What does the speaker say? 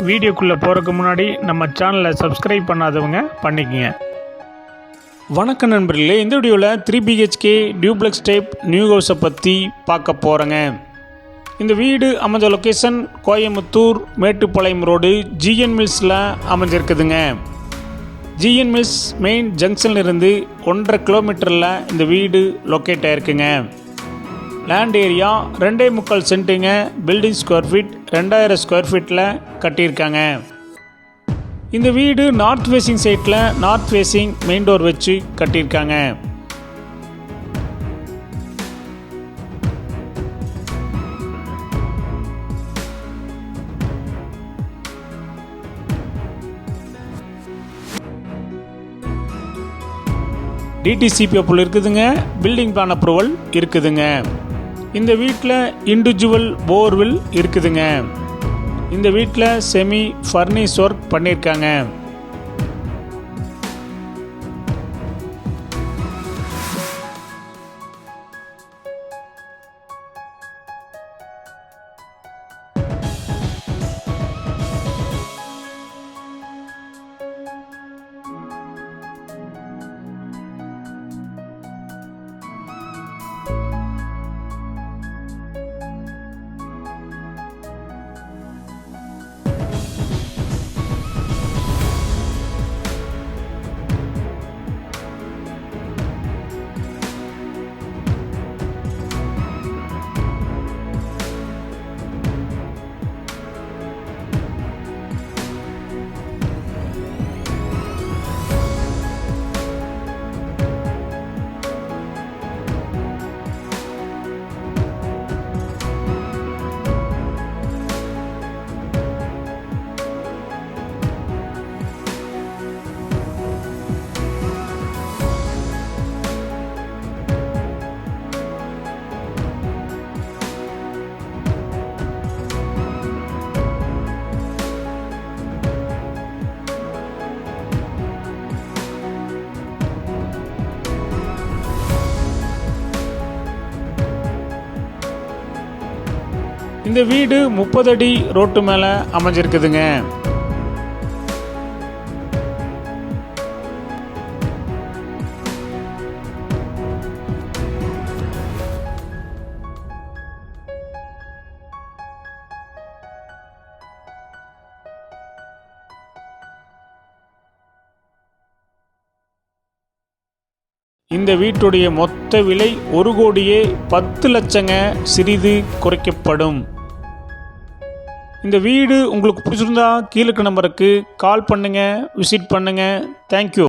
வீடியோக்குள்ளே போகிறதுக்கு முன்னாடி நம்ம சேனலை சப்ஸ்கிரைப் பண்ணாதவங்க பண்ணிக்கங்க. வணக்கம் நண்பர்களே, இந்த வீடியோவில் 3 BHK டியூப்ளெக்ஸ் டைப் நியூ ஹவுஸை பற்றி பார்க்க போகிறேங்க. இந்த வீடு அமைஞ்ச location Coimbatore Mettupalayam road GN மில்ஸில் அமைஞ்சிருக்குதுங்க. ஜிஎன் மில்ஸ் மெயின் ஜங்ஷன்லேருந்து 1.5 கிலோமீட்டரில் இந்த வீடு லொக்கேட் ஆகிருக்குங்க. லேண்ட் ஏரியா 2.25 சென்ட்டுங்க. பில்டிங் ஸ்கொயர் ஃபீட் 2000 ஸ்கொயர் ஃபீட்டில் கட்டியிருக்காங்க. இந்த வீடு நார்த் ஃபேஸிங் சைட்டில் நார்த் ஃபேஸிங் மெயின் டோர் வச்சு கட்டியிருக்காங்க. டிடிசிபி அப்ரூவல் இருக்குதுங்க. பில்டிங் பிளான் அப்ரூவல் இருக்குதுங்க. இந்த வீட்டில் இண்டிவிஜுவல் போர்வெல் இருக்குதுங்க. இந்த வீட்டில் செமி ஃபர்னிஷ் ஒர்க் பண்ணியிருக்காங்க. இந்த வீடு 30 அடி ரோட்டு மேலே அமைஞ்சிருக்குதுங்க. இந்த வீட்டுடைய மொத்த விலை 1,10 லட்சங்க. சிறிது குறைக்கப்படும். இந்த வீடு உங்களுக்கு பிடிச்சிருந்தா கீழே நம்பருக்கு கால் பண்ணுங்கள், விசிட் பண்ணுங்கள். தேங்க்யூ.